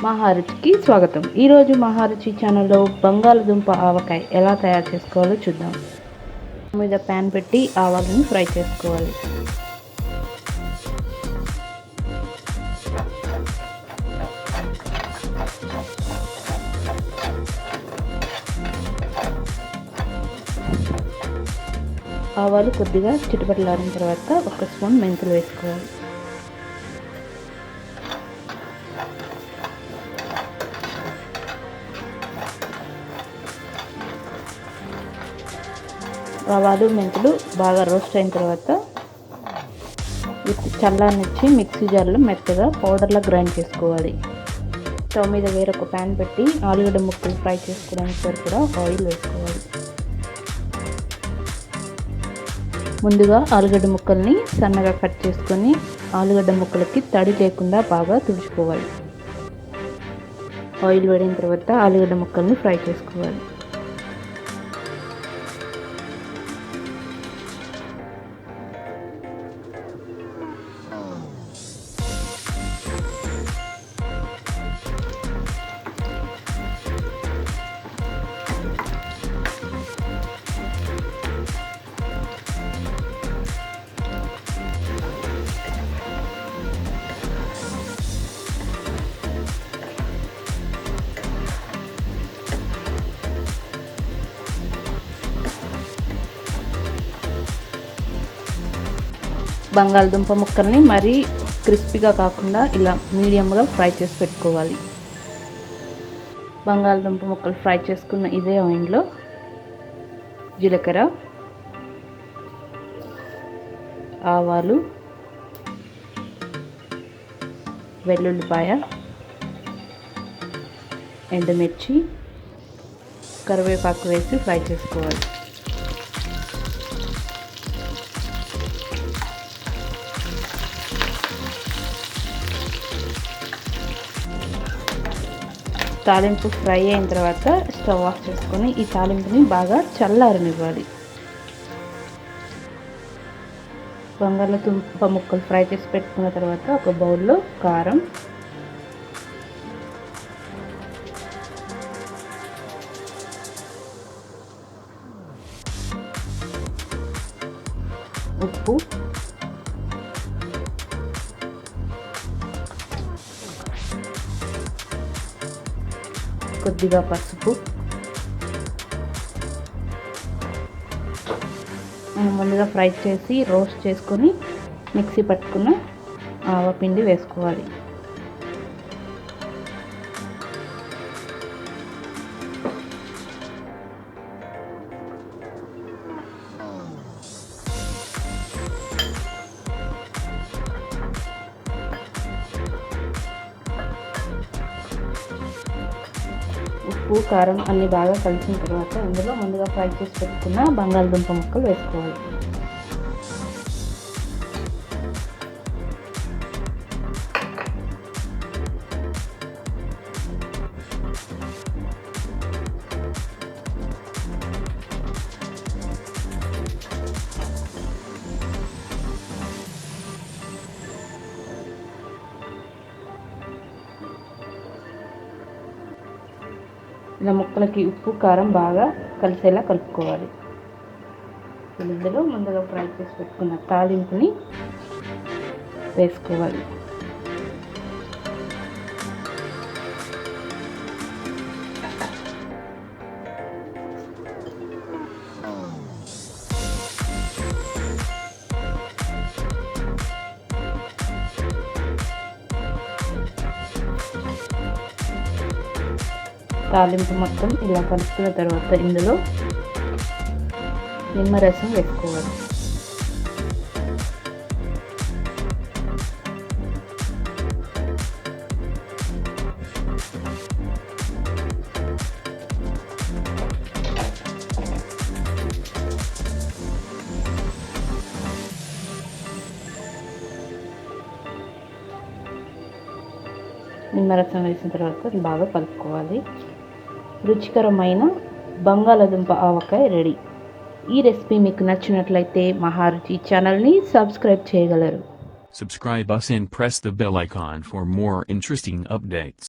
మహారుచికి స్వాగతం. ఈరోజు మహారుచి ఛానల్లో బంగాళదుంప ఆవకాయ ఎలా తయారు చేసుకోవాలో చూద్దాం. మీద ప్యాన్ పెట్టి ఆవాలను ఫ్రై చేసుకోవాలి. ఆవాలు కొద్దిగా చిటపటలాడిన తర్వాత 1 స్పూన్ మెంతులు వేసుకోవాలి. ఆవాలు మెంతులు బాగా రోస్ట్ అయిన తర్వాత చల్లారనిచ్చి మిక్సీ జార్లో మెత్తగా పౌడర్లా గ్రైండ్ చేసుకోవాలి. స్టవ్ మీద వేరొక ప్యాన్ పెట్టి ఆలుగడ్డ ముక్కలు ఫ్రై చేసుకోవడానికి సరిపడా ఆయిల్ వేసుకోవాలి. ముందుగా ఆలుగడ్డ ముక్కల్ని సన్నగా కట్ చేసుకొని ఆలుగడ్డ ముక్కలకి తడి లేకుండా బాగా తుడుచుకోవాలి. ఆయిల్ వేడిన తర్వాత ఆలుగడ్డ ముక్కల్ని ఫ్రై చేసుకోవాలి. బంగాళదుంప ముక్కల్ని మరీ క్రిస్పీగా కాకుండా ఇలా మీడియంగా ఫ్రై చేసి పెట్టుకోవాలి. బంగాళదుంప ముక్కలు ఫ్రై చేసుకున్న ఇదే ఆయిల్లో జీలకర్ర, ఆవాలు, వెల్లుల్లిపాయ, ఎండుమిర్చి, కరివేపాకు వేసి ఫ్రై చేసుకోవాలి. తాలింపు ఫ్రై అయిన తర్వాత స్టవ్ ఆఫ్ చేసుకొని ఈ తాలింపుని బాగా చల్లారనివ్వాలి. బంగాళదుంప ముక్కలు ఫ్రై చేసి పెట్టుకున్న తర్వాత ఒక బౌల్లో కారం, ఉప్పు, కొద్దిగా పసుపు, మనం ముందుగా ఫ్రై చేసి రోస్ట్ చేసుకొని మిక్సీ పట్టుకున్న ఆవపిండి వేసుకోవాలి. ఉప్పు, కారం అన్నీ బాగా కలిసిన తర్వాత ఇందులో ముందుగా ఫ్రై చేసి పెట్టుకున్న బంగాళదుంప ముక్కలు వేసుకోవాలి. ఇలా ముక్కలకి ఉప్పు, కారం బాగా కలిసేలా కలుపుకోవాలి. ఇందులో ముందుగా ఫ్రై చేసి పెట్టుకున్న తాలింపుని వేసుకోవాలి. తాలింపు మొత్తం ఇలా కలుపుకున్న తర్వాత ఇందులో నిమ్మరసం వేసుకోవాలి. నిమ్మరసం వేసిన తర్వాత బాగా కలుపుకోవాలి. రుచికరమైన బంగాళదుంప ఆవకాయ రెడీ. ఈ రెసిపీ మీకు నచ్చినట్లయితే మహారుచి ఛానల్ని సబ్స్క్రైబ్ చేయగలరు. Subscribe us and press the bell icon for more interesting updates.